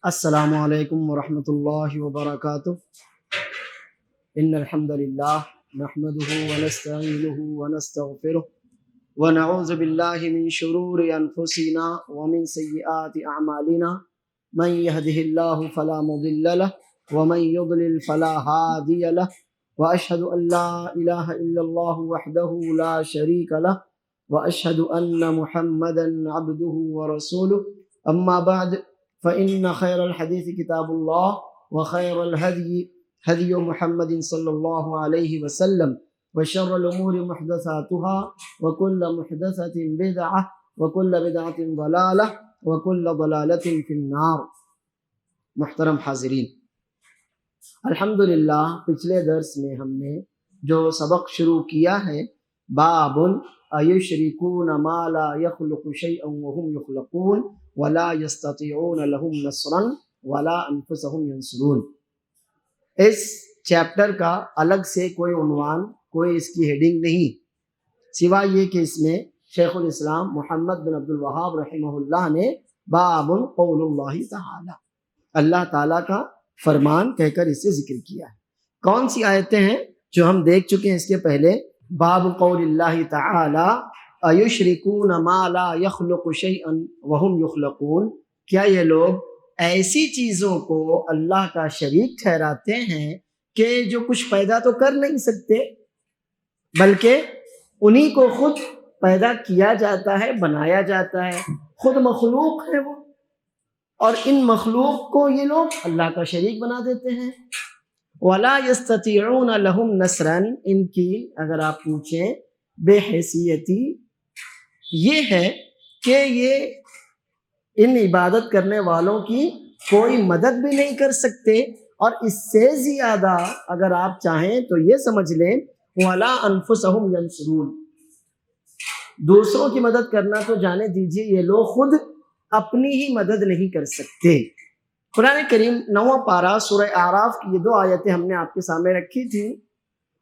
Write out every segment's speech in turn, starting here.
السلام علیکم ورحمۃ اللہ وبرکاتہ ان الحمد للہ نحمده ونستعینه ونستغفره ونعوذ باللہ من شرور انفسنا ومن سیئات اعمالنا من يهده الله فلا مضل له ومن يضلل فلا هادي له واشهد ان لا اله الا الله وحده لا شريك له واشهد ان محمدا عبده ورسوله اما بعد فإن خير الحديث كتاب الله وخير الهدي هدي محمد صلى الله عليه وسلم وشر الأمور محدثاتها وكل محدثة بدعة وكل بدعة ضلالة وكل ضلالة في النار. محترم حاضرین، الحمدللہ پچھلے درس میں ہم نے جو سبق شروع کیا ہے باب ایشرکون ما لا یخلق شیئا وهم یخلقون ولا یستطیعون لهم نصرا ولا انفسهم ینصرون. اس چیپٹر کا الگ سے کوئی عنوان، کوئی اس کی ہیڈنگ نہیں، سوائے یہ کہ اس میں شیخ الاسلام محمد بن عبد الوہاب رحمہ اللہ نے باب قول اللہ تعالی، اللہ تعالیٰ کا فرمان کہہ کر اسے ذکر کیا ہے. کون سی آیتیں ہیں جو ہم دیکھ چکے ہیں اس کے پہلے؟ باب قول اللہ تعالی ایشرکون ما لا یخلق شیئا وهم یخلقون، کیا یہ لوگ ایسی چیزوں کو اللہ کا شریک ٹھہراتے ہیں کہ جو کچھ پیدا تو کر نہیں سکتے بلکہ انہی کو خود پیدا کیا جاتا ہے، بنایا جاتا ہے، خود مخلوق ہے وہ، اور ان مخلوق کو یہ لوگ اللہ کا شریک بنا دیتے ہیں. وَلَا يَسْتَطِيعُونَ لَهُمْ نَصْرًا، ان کی اگر آپ پوچھیں بے حیثیتی یہ ہے کہ یہ ان عبادت کرنے والوں کی کوئی مدد بھی نہیں کر سکتے، اور اس سے زیادہ اگر آپ چاہیں تو یہ سمجھ لیں وَلَا أَنفُسَهُمْ يَنصُرُونَ، دوسروں کی مدد کرنا تو جانے دیجئے، یہ لوگ خود اپنی ہی مدد نہیں کر سکتے. قرآن کریم 9واں پارہ سورہ اعراف کی یہ 2 آیتیں ہم نے آپ کے سامنے رکھی تھی،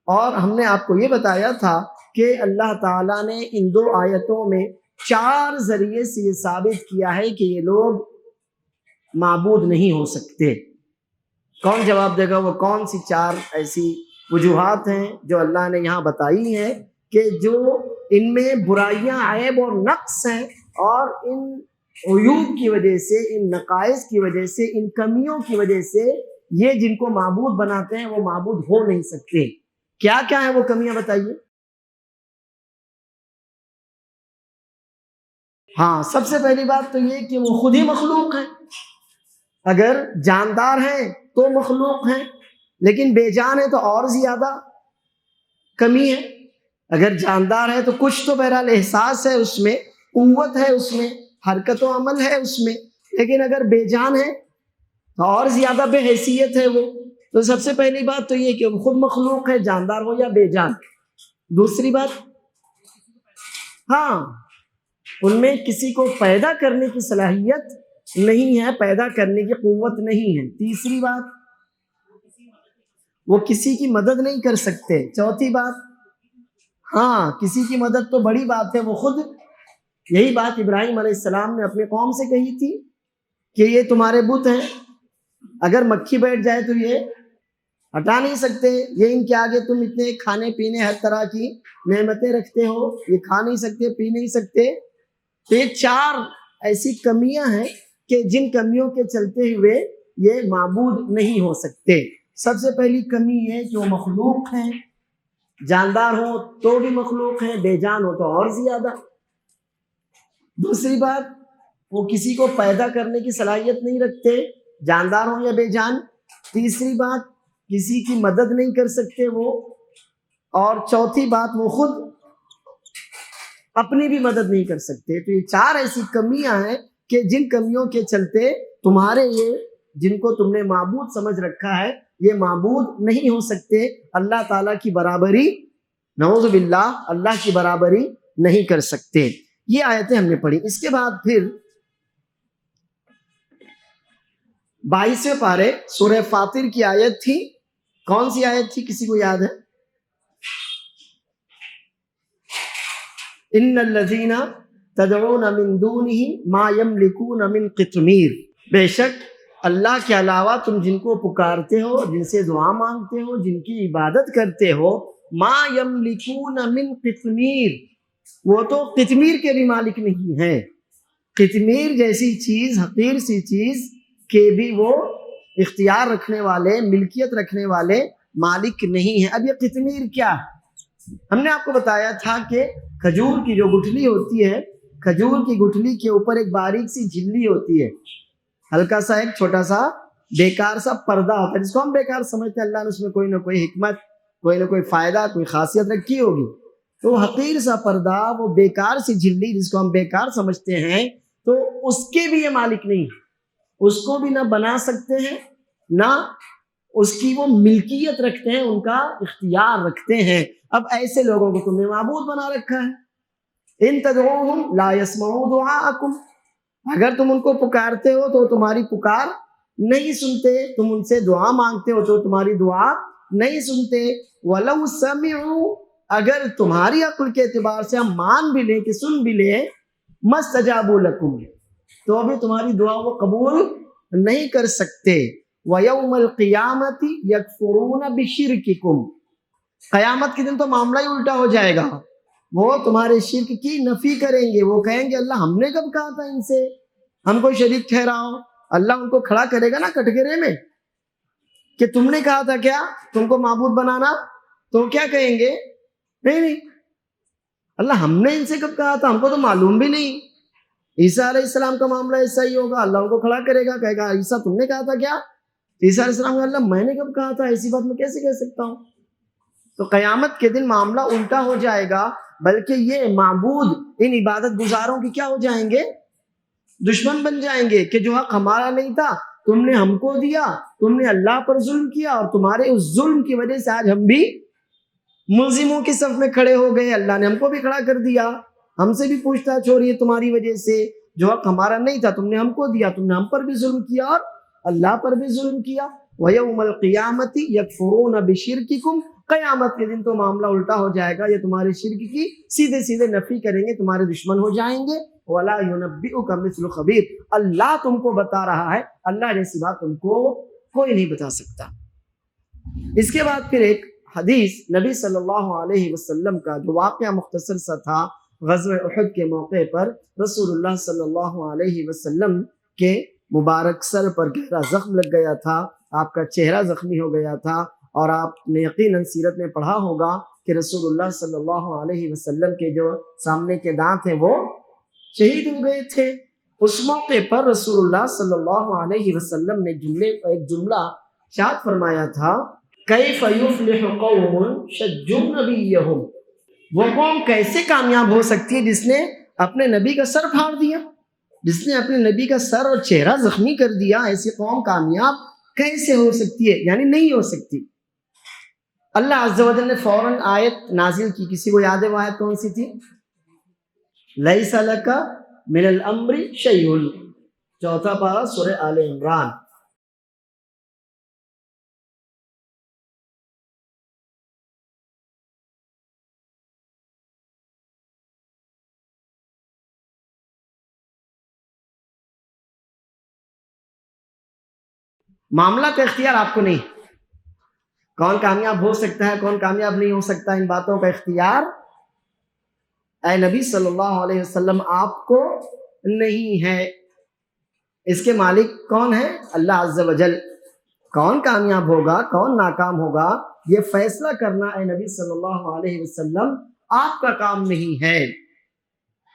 اور ہم نے آپ کو یہ بتایا تھا کہ اللہ تعالیٰ نے ان 2 آیتوں میں 4 ذریعے سے یہ ثابت کیا ہے کہ یہ لوگ معبود نہیں ہو سکتے. کون جواب دے گا؟ وہ کون سی 4 ایسی وجوہات ہیں جو اللہ نے یہاں بتائی ہیں کہ جو ان میں برائیاں، عیب اور نقص ہیں، اور ان عیوب کی وجہ سے، ان نقائص کی وجہ سے، ان کمیوں کی وجہ سے یہ جن کو معبود بناتے ہیں وہ معبود ہو نہیں سکتے. کیا کیا ہیں وہ کمیاں بتائیے؟ ہاں، سب سے پہلی بات تو یہ کہ وہ خود ہی مخلوق ہیں. اگر جاندار ہیں تو مخلوق ہیں، لیکن بے جان ہے تو اور زیادہ کمی ہے. اگر جاندار ہے تو کچھ تو بہرحال احساس ہے اس میں، قوت ہے اس میں، حرکت و عمل ہے اس میں، لیکن اگر بے جان ہے تو اور زیادہ بے حیثیت ہے وہ. تو سب سے پہلی بات تو یہ کہ وہ خود مخلوق ہے، جاندار ہو یا بے جان. دوسری بات، ہاں ان میں کسی کو پیدا کرنے کی صلاحیت نہیں ہے، پیدا کرنے کی قوت نہیں ہے. تیسری بات، وہ کسی کی مدد نہیں کر سکتے. چوتھی بات، ہاں کسی کی مدد تو بڑی بات ہے، وہ خود، یہی بات ابراہیم علیہ السلام نے اپنی قوم سے کہی تھی کہ یہ تمہارے بت ہیں، اگر مکھی بیٹھ جائے تو یہ ہٹا نہیں سکتے، یہ ان کے آگے تم اتنے کھانے پینے ہر طرح کی نعمتیں رکھتے ہو، یہ کھا نہیں سکتے، پی نہیں سکتے. تو یہ 4 ایسی کمیاں ہیں کہ جن کمیوں کے چلتے ہوئے یہ معبود نہیں ہو سکتے. سب سے پہلی کمی یہ کہ وہ مخلوق ہیں، جاندار ہو تو بھی مخلوق ہیں، بے جان ہو تو اور زیادہ. دوسری بات، وہ کسی کو پیدا کرنے کی صلاحیت نہیں رکھتے، جاندار ہوں یا بے جان. تیسری بات، کسی کی مدد نہیں کر سکتے وہ. اور چوتھی بات، وہ خود اپنی بھی مدد نہیں کر سکتے. تو یہ 4 ایسی کمیاں ہیں کہ جن کمیوں کے چلتے تمہارے یہ جن کو تم نے معبود سمجھ رکھا ہے یہ معبود نہیں ہو سکتے، اللہ تعالیٰ کی برابری، نعوذ باللہ، اللہ کی برابری نہیں کر سکتے. یہ آیتیں ہم نے پڑھی. اس کے بعد پھر 22ویں پارے سورہ فاطر کی آیت تھی. کون سی آیت تھی؟ کسی کو یاد ہے؟ ان الذین تدعون من دونہ ما یملکون من قطمیر، بے شک اللہ کے علاوہ تم جن کو پکارتے ہو، جن سے دعا مانگتے ہو، جن کی عبادت کرتے ہو، ما یملکون من قطمیر، وہ تو قطمیر کے بھی مالک نہیں ہیں. قطمیر جیسی چیز، حقیر سی چیز کے بھی وہ اختیار رکھنے والے، ملکیت رکھنے والے مالک نہیں ہیں. اب یہ قطمیر کیا ہے؟ ہم نے آپ کو بتایا تھا کہ کھجور کی جو گٹھلی ہوتی ہے، کھجور کی گٹھلی کے اوپر ایک باریک سی جھلی ہوتی ہے، ہلکا سا ایک چھوٹا سا بیکار سا پردہ ہوتا ہے، جس کو ہم بیکار سمجھتے ہیں. اللہ نے اس میں کوئی نہ کوئی حکمت، کوئی نہ کوئی فائدہ، کوئی خاصیت رکھی ہوگی. تو حقیر سا پردہ، وہ بیکار سی جھلی جس کو ہم بیکار سمجھتے ہیں، تو اس کے بھی یہ مالک نہیں، اس کو بھی نہ بنا سکتے ہیں، نہ اس کی وہ ملکیت رکھتے ہیں، ان کا اختیار رکھتے ہیں. اب ایسے لوگوں کو تم نے معبود بنا رکھا ہے. ان تدعوہم لا يسمعوا دعاءکم، اگر تم ان کو پکارتے ہو تو تمہاری پکار نہیں سنتے، تم ان سے دعا مانگتے ہو تو تمہاری دعا نہیں سنتے. وَلَوْ سَمِعُوا، اگر تمہاری عقل کے اعتبار سے ہم مان بھی لیں کہ سن بھی لیں، مَسْتَجَابُوا لَكُمْ، تو ابھی تمہاری دعا وہ قبول نہیں کر سکتے. وَيَوْمَ الْقِيَامَةِ يَكْفُرُونَ بِشِرْكِكُمْ، قیامت کے دن تو معاملہ ہی الٹا ہو جائے گا، وہ تمہارے شرک کی نفی کریں گے. وہ کہیں گے اللہ ہم نے کب کہا تھا ان سے ہم کو شریک ٹھہراؤ. اللہ ان کو کھڑا کرے گا نا کٹگرے میں کہ تم نے کہا تھا کیا تم کو معبود بنانا، تو کیا کہیں گے؟ نہیں اللہ ہم نے ان سے کب کہا تھا، ہم کو تو معلوم بھی نہیں. عیسیٰ علیہ السلام کا معاملہ ایسا ہی ہوگا، اللہ ان کو کھڑا کرے گا، کہے گا عیسیٰ تم نے کہا تھا کیا؟ عیسیٰ علیہ السلام اللہ میں نے کب کہا تھا، ایسی بات میں کیسے کہہ سکتا ہوں. تو قیامت کے دن معاملہ الٹا ہو جائے گا، بلکہ یہ معبود ان عبادت گزاروں کی کیا ہو جائیں گے؟ دشمن بن جائیں گے کہ جو حق ہمارا نہیں تھا تم نے ہم کو دیا، تم نے اللہ پر ظلم کیا، اور تمہارے اس ظلم کی وجہ سے آج ہم بھی ملزموں کی صف میں کھڑے ہو گئے، اللہ نے ہم کو بھی کھڑا کر دیا، ہم سے بھی پوچھ تاچھ ہو رہی ہے تمہاری وجہ سے. جو حق ہمارا نہیں تھا تم نے ہم کو دیا، تم نے ہم پر بھی ظلم کیا اور اللہ پر بھی ظلم کیا. وَيَوْمَ الْقِيَامَةِ يَكْفُرُونَ بِشِرْكِكُمْ، قیامت کے دن تو معاملہ الٹا ہو جائے گا، یہ تمہارے شرک کی سیدھے سیدھے نفی کریں گے، تمہارے دشمن ہو جائیں گے. وَلَا يُنَبِّئُكَ مِثْلُ خَبِيرٍ، اللہ تم کو بتا رہا ہے، اللہ جیسی بات تم کو کوئی نہیں بتا سکتا. اس کے بعد پھر ایک حدیث نبی صلی اللہ علیہ وسلم کا جو واقعہ مختصر سا تھا، غزوہ احد کے موقع پر رسول اللہ صلی اللہ علیہ وسلم کے مبارک سر پر گہرا زخم لگ گیا تھا، آپ کا چہرہ زخمی ہو گیا تھا، اور آپ نے یقیناً سیرت میں پڑھا ہوگا کہ رسول اللہ صلی اللہ علیہ وسلم کے جو سامنے کے دانت ہیں وہ شہید ہو گئے تھے. اس موقع پر رسول اللہ صلی اللہ علیہ وسلم نے ایک جملہ ارشاد فرمایا تھا، کیف یفلح قوم شجوا نبیہم، وہ قوم کیسے کامیاب ہو سکتی ہے جس نے اپنے نبی کا سر پھاڑ دیا، جس نے اپنے نبی کا سر اور چہرہ زخمی کر دیا. ایسی قوم کامیاب کیسے ہو سکتی ہے؟ یعنی نہیں ہو سکتی. اللہ عز و جل نے فوراً آیت نازل کی، کسی کو یاد ہے وہ آیت کون سی تھی؟ لیس لک من الامر شیء، 4 پارہ سورہ آل عمران. معاملہ کا اختیار آپ کو نہیں، کون کامیاب ہو سکتا ہے کون کامیاب نہیں ہو سکتا، ان باتوں کا اختیار اے نبی صلی اللہ علیہ وسلم آپ کو نہیں ہے. اس کے مالک کون ہے؟ اللہ عز و جل. کون کامیاب ہوگا کون ناکام ہوگا یہ فیصلہ کرنا اے نبی صلی اللہ علیہ وسلم آپ کا کام نہیں ہے.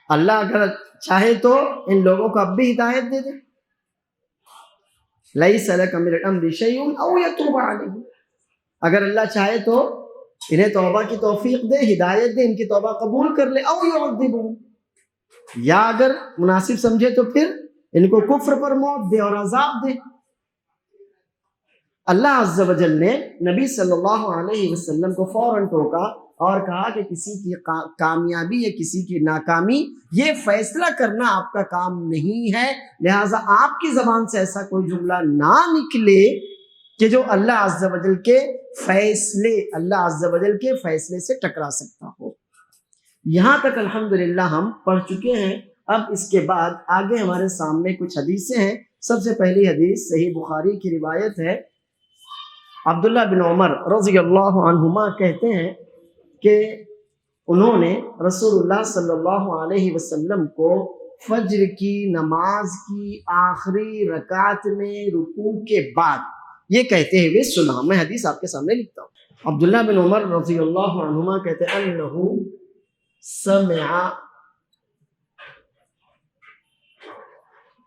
اللہ اگر چاہے تو ان لوگوں کو اب بھی ہدایت دے دے، لیس لک من الامر شیء او یتوب علیہم، اگر اللہ چاہے تو انہیں توبہ کی توفیق دے، ہدایت دے، ان کی توبہ قبول کر لے، او یعذبہم، یا اگر مناسب سمجھے تو پھر ان کو کفر پر موت دے اور عذاب دے. اللہ عز و جل نے نبی صلی اللہ علیہ وسلم کو فوراً ٹوکا اور کہا کہ کسی کی کامیابی یا کسی کی ناکامی یہ فیصلہ کرنا آپ کا کام نہیں ہے، لہٰذا آپ کی زبان سے ایسا کوئی جملہ نہ نکلے کہ جو اللہ عز و جل کے فیصلے سے ٹکرا سکتا ہو. یہاں تک الحمدللہ ہم پڑھ چکے ہیں. اب اس کے بعد آگے ہمارے سامنے کچھ حدیثیں ہیں سب سے پہلی حدیث صحیح بخاری کی روایت ہے، عبداللہ بن عمر رضی اللہ عنہما کہتے ہیں کہ انہوں نے رسول اللہ صلی اللہ علیہ وسلم کو فجر کی نماز کی آخری رکعت میں رکوع کے بعد یہ کہتے ہوئے سنا۔ میں حدیث آپ کے سامنے لکھتا ہوں۔ عبداللہ بن عمر رضی اللہ عنہما کہتے ہیں انہو سمع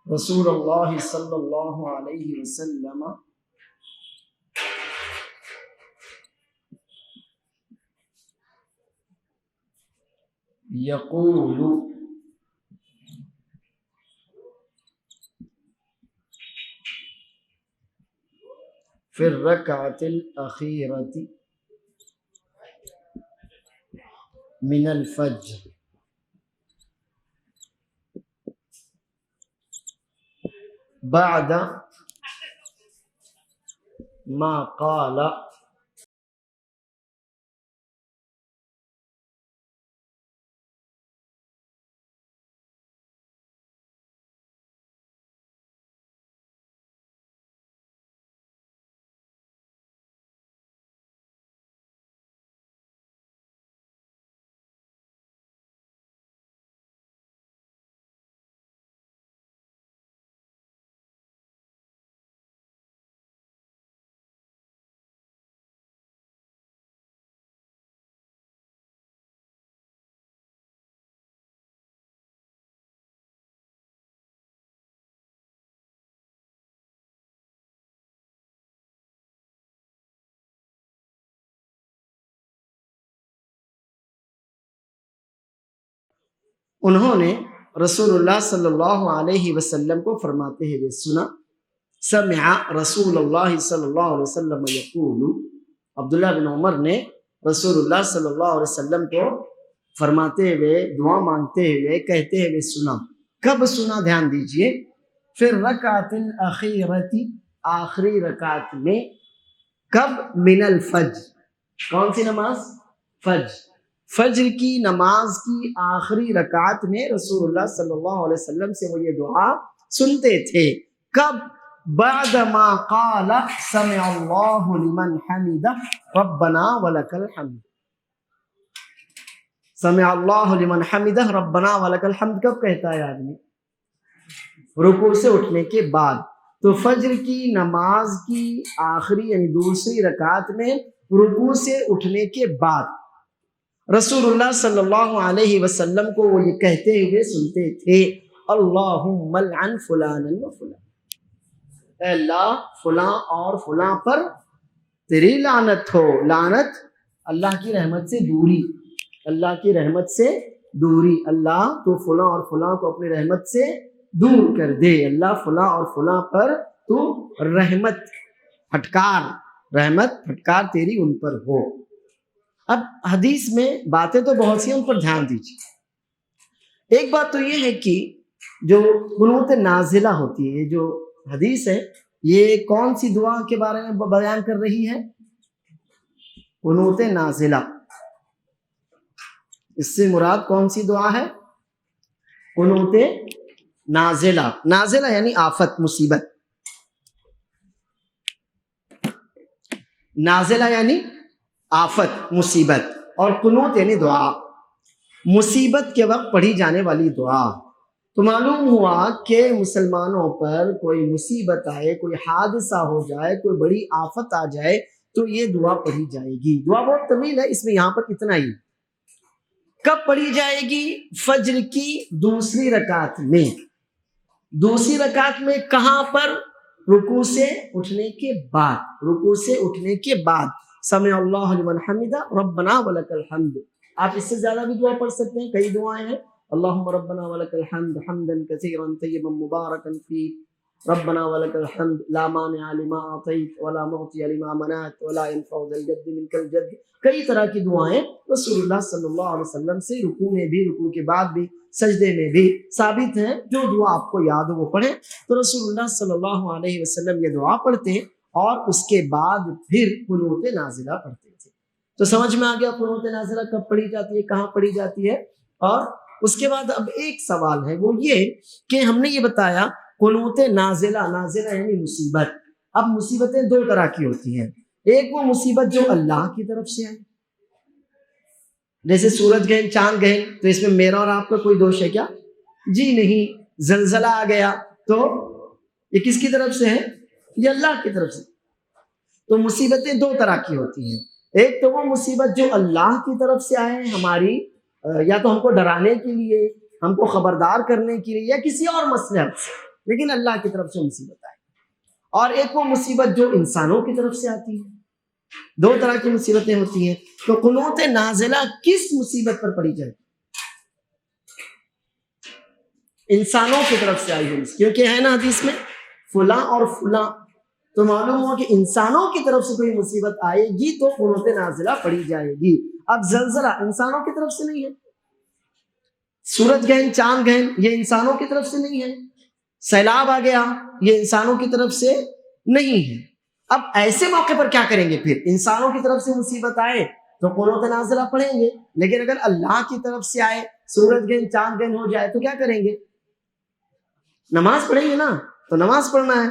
رسول اللہ صلی اللہ علیہ وسلم یقول فی الرکعۃ الاخیرۃ من الفجر بعد ما قال انہوں نے رسول اللہ صلی اللہ علیہ وسلم کو فرماتے ہوئے سنا، سمع رسول اللہ صلی اللہ علیہ وسلم یقول، عبداللہ بن عمر نے رسول اللہ صلی اللہ علیہ وسلم کو فرماتے ہوئے، دعا مانگتے ہوئے، کہتے ہوئے سنا۔ کب سنا؟ دھیان دیجئے، پھر رکعت الاخیرۃ، آخری رکعت میں، کب؟ من الفجر، کون سی نماز؟ فجر، فجر کی نماز کی آخری رکعت میں رسول اللہ صلی اللہ علیہ وسلم سے وہ یہ دعا سنتے تھے۔ کب؟ بعد ما قال سمع اللہ لمن حمدہ ربنا ولک الحمد، سمع اللہ لمن حمدہ ربنا ولک الحمد کب کہتا ہے آدمی؟ رکوع سے اٹھنے کے بعد۔ تو فجر کی نماز کی آخری یعنی دوسری رکعت میں رکوع سے اٹھنے کے بعد رسول اللہ صلی اللہ علیہ وسلم کو وہ یہ کہتے ہوئے سنتے تھے، اللہم لعن فلانا و فلانا، اے اللہ فلاں اور فلاں پر تیری لعنت ہو۔ لعنت اللہ کی رحمت سے دوری، اللہ کی رحمت سے دوری، اللہ تو فلاں اور فلاں کو اپنی رحمت سے دور کر دے، اللہ فلاں اور فلاں پر تو رحمت پھٹکار تیری ان پر ہو۔ اب حدیث میں باتیں تو بہت سی ہیں، ان پر دھیان دیجیے۔ ایک بات تو یہ ہے کہ جو قنوت نازلہ ہوتی ہے، یہ جو حدیث ہے یہ کون سی دعا کے بارے میں بیان کر رہی ہے؟ قنوت نازلہ۔ اس سے مراد کون سی دعا ہے؟ قنوت نازلہ۔ نازلہ یعنی آفت، مصیبت، نازلہ یعنی آفت، مصیبت، اور قنوت یعنی دعا، مصیبت کے وقت پڑھی جانے والی دعا۔ تو معلوم ہوا کہ مسلمانوں پر کوئی مصیبت آئے، کوئی حادثہ ہو جائے، کوئی بڑی آفت آ جائے تو یہ دعا پڑھی جائے گی۔ دعا بہت طویل ہے، اس میں یہاں پر اتنا ہی۔ کب پڑھی جائے گی؟ فجر کی دوسری رکعت میں۔ دوسری رکعت میں کہاں پر؟ رکوع سے اٹھنے کے بعد، رکوع سے اٹھنے کے بعد۔ سمع اللہ لمن حمدہ ربنا ولک الحمد۔ آپ اس سے زیادہ بھی دعا پڑھ سکتے ہیں، کئی دعائیں ہیں، اللہم ربنا ولک الحمد حمدا کثیرا طیبا مبارکا فیہ، ربنا ولک الحمد لا مانع لما اعطیت ولا معطی لما منعت ولا ينفع ذا الجد منک الجد۔ کئی طرح کی دعائیں رسول اللہ صلی اللہ علیہ وسلم سے رکوع میں بھی، رکوع کے بعد بھی، سجدے میں بھی ثابت ہیں۔ جو دعا آپ کو یاد ہو وہ پڑھیں۔ تو رسول اللہ صلی اللہ علیہ وسلم یہ دعا پڑھتے اور اس کے بعد پھر قنوت نازلہ پڑھتے تھے۔ تو سمجھ میں آ گیا قنوت نازلہ کب پڑھی جاتی ہے، کہاں پڑھی جاتی ہے۔ اور اس کے بعد اب ایک سوال ہے، وہ یہ کہ ہم نے یہ بتایا قنوت نازلہ، نازلہ یعنی مصیبت۔ اب مصیبتیں دو طرح کی ہوتی ہیں، ایک وہ مصیبت جو اللہ کی طرف سے آئے، جیسے سورج گہن چاند گہن، تو اس میں میرا اور آپ کا کوئی دوش ہے کیا؟ جی نہیں۔ زلزلہ آ گیا تو یہ کس کی طرف سے ہے؟ یہ اللہ کی طرف سے۔ تو مصیبتیں دو طرح کی ہوتی ہیں، ایک تو وہ مصیبت جو اللہ کی طرف سے آئے ہماری، یا تو ہم کو ڈرانے کے لیے، ہم کو خبردار کرنے کے لیے، یا کسی اور مصلحت سے، لیکن اللہ کی طرف سے مصیبت آئے۔ اور ایک وہ مصیبت جو انسانوں کی طرف سے آتی ہے۔ دو طرح کی مصیبتیں ہوتی ہیں۔ تو قنوت نازلہ کس مصیبت پر پڑی جائے؟ انسانوں کی طرف سے آئی ہوئی، کیونکہ ہے نا حدیث میں فلاں اور فلاں، تو معلوم ہوا کہ انسانوں کی طرف سے کوئی مصیبت آئے گی تو قنوت نازلہ پڑھی جائے گی۔ اب زلزلہ انسانوں کی طرف سے نہیں ہے، سورج گہن چاند گہن یہ انسانوں کی طرف سے نہیں ہے، سیلاب آ گیا یہ انسانوں کی طرف سے نہیں ہے۔ اب ایسے موقع پر کیا کریں گے؟ پھر انسانوں کی طرف سے مصیبت آئے تو قنوت نازلہ پڑھیں گے، لیکن اگر اللہ کی طرف سے آئے، سورج گہن چاند گہن ہو جائے تو کیا کریں گے؟ نماز پڑھیں گے نا، تو نماز پڑھنا ہے۔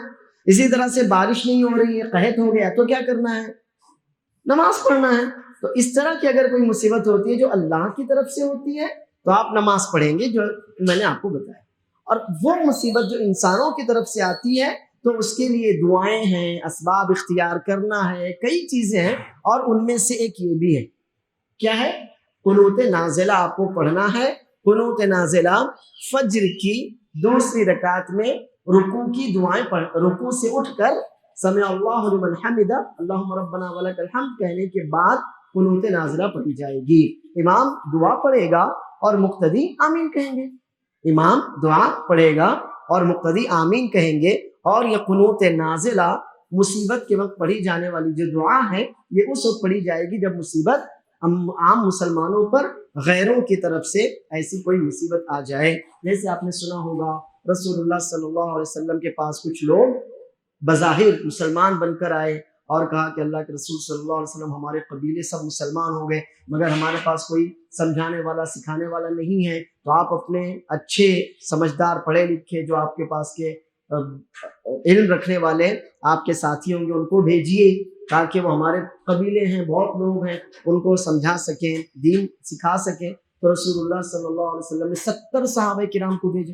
اسی طرح سے بارش نہیں ہو رہی ہے، قحط ہو گیا تو کیا کرنا ہے؟ نماز پڑھنا ہے۔ تو اس طرح کی اگر کوئی مصیبت ہوتی ہے جو اللہ کی طرف سے ہوتی ہے تو آپ نماز پڑھیں گے، جو میں نے آپ کو بتایا۔ اور وہ مصیبت جو انسانوں کی طرف سے آتی ہے تو اس کے لیے دعائیں ہیں، اسباب اختیار کرنا ہے، کئی چیزیں ہیں، اور ان میں سے ایک یہ بھی ہے، کیا ہے؟ قنوت نازلہ آپ کو پڑھنا ہے۔ قنوت نازلہ فجر کی دوسری رکعت میں رکوع کی دعائیں پڑھ، رکوع سے اٹھ کر سمع اللہ لمن حمدہ اللہم ربنا ولک الحمد کہنے کے بعد قنوت نازلہ پڑھی جائے گی۔ امام دعا پڑھے گا اور مقتدی آمین کہیں گے، امام دعا پڑھے گا اور مقتدی آمین کہیں گے۔ اور یہ قنوت نازلہ مصیبت کے وقت پڑھی جانے والی جو دعا ہے یہ اس وقت پڑھی جائے گی جب مصیبت عام مسلمانوں پر غیروں کی طرف سے ایسی کوئی مصیبت آ جائے۔ جیسے آپ نے سنا ہوگا رسول اللہ صلی اللہ علیہ وسلم کے پاس کچھ لوگ بظاہر مسلمان بن کر آئے اور کہا کہ اللہ کے رسول صلی اللہ علیہ وسلم ہمارے قبیلے سب مسلمان ہو گئے مگر ہمارے پاس کوئی سمجھانے والا سکھانے والا نہیں ہے، تو آپ اپنے اچھے سمجھدار پڑھے لکھے جو آپ کے پاس کے علم رکھنے والے آپ کے ساتھی ہوں گے ان کو بھیجیے تاکہ وہ ہمارے قبیلے ہیں، بہت لوگ ہیں، ان کو سمجھا سکیں، دین سکھا سکیں۔ تو رسول اللہ صلی اللہ علیہ وسلم نے 70 صحابہ کرام کو بھیجے،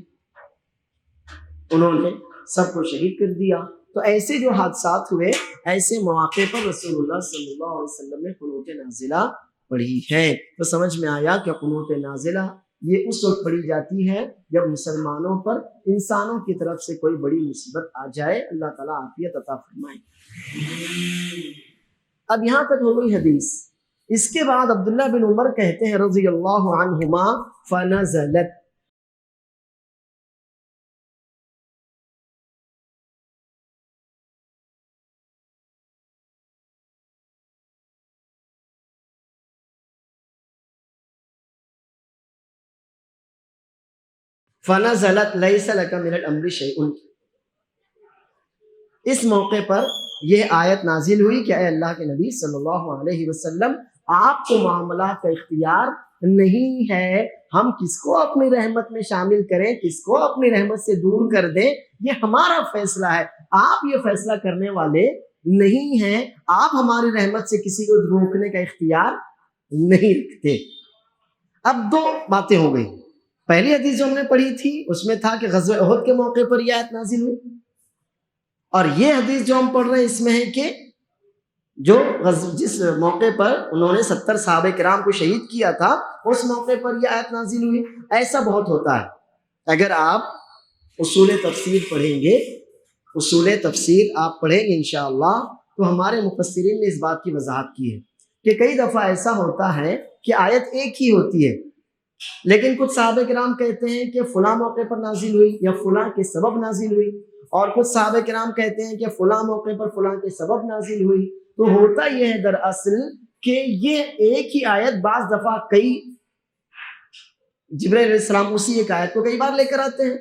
انہوں نے سب کو شہید کر دیا۔ تو ایسے جو حادثات ہوئے ایسے مواقع پر رسول اللہ صلی اللہ علیہ وسلم نے قنوت نازلہ پڑھی ہے۔ تو سمجھ میں آیا کہ قنوت نازلہ یہ اس وقت پڑھی جاتی ہے جب مسلمانوں پر انسانوں کی طرف سے کوئی بڑی مصیبت آ جائے، اللہ تعالیٰ عافیت عطا فرمائے۔ اب یہاں تک ہو گئی حدیث۔ اس کے بعد عبداللہ بن عمر کہتے ہیں رضی اللہ عنہما فنزلت، فنزلت لیس لک من الامر شیء، اس موقع پر یہ آیت نازل ہوئی کہ اے اللہ کے نبی صلی اللہ علیہ وسلم آپ کو معاملات کا اختیار نہیں ہے، ہم کس کو اپنی رحمت میں شامل کریں، کس کو اپنی رحمت سے دور کر دیں، یہ ہمارا فیصلہ ہے، آپ یہ فیصلہ کرنے والے نہیں ہیں، آپ ہماری رحمت سے کسی کو روکنے کا اختیار نہیں رکھتے۔ اب دو باتیں ہو گئی، پہلی حدیث جو ہم نے پڑھی تھی اس میں تھا کہ غزوہ احد کے موقع پر یہ آیت نازل ہوئی، اور یہ حدیث جو ہم پڑھ رہے ہیں اس میں ہے کہ جس موقع پر انہوں نے 70 صحابہ کرام کو شہید کیا تھا اس موقع پر یہ آیت نازل ہوئی۔ ایسا بہت ہوتا ہے، اگر آپ اصول تفسیر پڑھیں گے، اصول تفسیر آپ پڑھیں گے انشاءاللہ، تو ہمارے مفسرین نے اس بات کی وضاحت کی ہے کہ کئی دفعہ ایسا ہوتا ہے کہ آیت ایک ہی ہوتی ہے لیکن کچھ صحابہ کرام کہتے ہیں کہ فلاں موقع پر نازل ہوئی یا فلاں کے سبب نازل ہوئی، اور کچھ صحابہ کرام کہتے ہیں کہ فلاں موقع پر فلاں کے سبب نازل ہوئی۔ تو ہوتا یہ ہے دراصل کہ یہ ایک ہی آیت بعض دفعہ کئی جبرائیل علیہ السلام اسی ایک آیت کو کئی بار لے کر آتے ہیں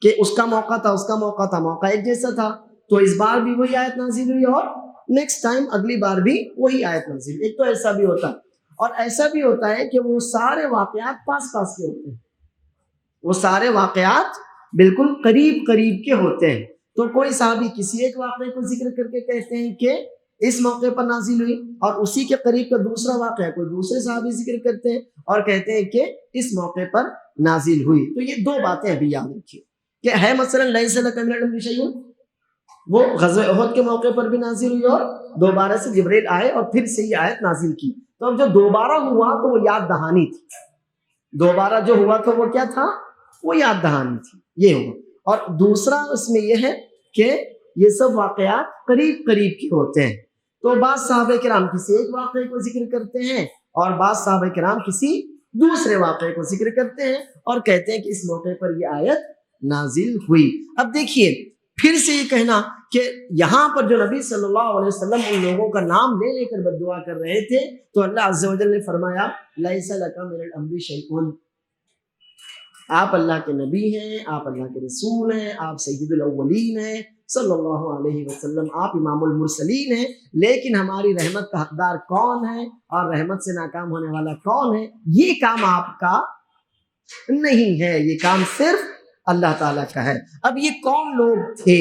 کہ اس کا موقع تھا، اس کا موقع تھا، موقع ایک جیسا تھا، تو اس بار بھی وہی آیت نازل ہوئی اور نیکسٹ ٹائم اگلی بار بھی وہی آیت نازل ہوئی۔ ایک تو ایسا بھی ہوتا ہے، اور ایسا بھی ہوتا ہے کہ وہ سارے واقعات پاس پاس کے ہوتے ہیں، وہ سارے واقعات بالکل قریب قریب کے ہوتے ہیں. تو کوئی صحابی کسی ایک واقعے کو ذکر کر کے کہتے ہیں کہ اس موقع پر نازل ہوئی، اور اسی کے قریب کا دوسرا واقعہ کوئی دوسرے صحابی ذکر کرتے ہیں اور کہتے ہیں کہ اس موقع پر نازل ہوئی. تو یہ دو باتیں ابھی یاد رکھیے کہ ہے مثلا لیس لک من الامر شیء، وہ غزوہ احد کے موقع پر بھی نازل ہوئی اور دوبارہ سے جبریل آئے اور پھر سے یہ آیت نازل کی. تو اب جو دوبارہ ہوا تو وہ یاد دہانی تھی، دوبارہ جو ہوا تو وہ کیا تھا؟ وہ یاد دہانی تھی، یہ ہوا. اور دوسرا اس میں یہ ہے کہ یہ سب واقعات قریب قریب کے ہوتے ہیں. تو بعض صحابہ کرام کسی ایک واقعے کو ذکر کرتے ہیں اور بعض صحابہ کرام کسی دوسرے واقعے کو ذکر کرتے ہیں اور کہتے ہیں کہ اس موقع پر یہ آیت نازل ہوئی. اب دیکھیے پھر سے یہ کہنا کہ یہاں پر جو نبی صلی اللہ علیہ وسلم ان لوگوں کا نام لے لے کر بد دعا کر رہے تھے تو اللہ عز و جل نے فرمایا لیس لک من الامر شیء، آپ اللہ کے نبی ہیں، آپ اللہ کے رسول ہیں، آپ سید الاولین ہیں صلی اللہ علیہ وسلم، آپ امام المرسلین ہیں، لیکن ہماری رحمت کا حقدار کون ہے اور رحمت سے ناکام ہونے والا کون ہے؟ یہ کام آپ کا نہیں ہے، یہ کام صرف اللہ تعالیٰ کا ہے. اب یہ کون لوگ تھے؟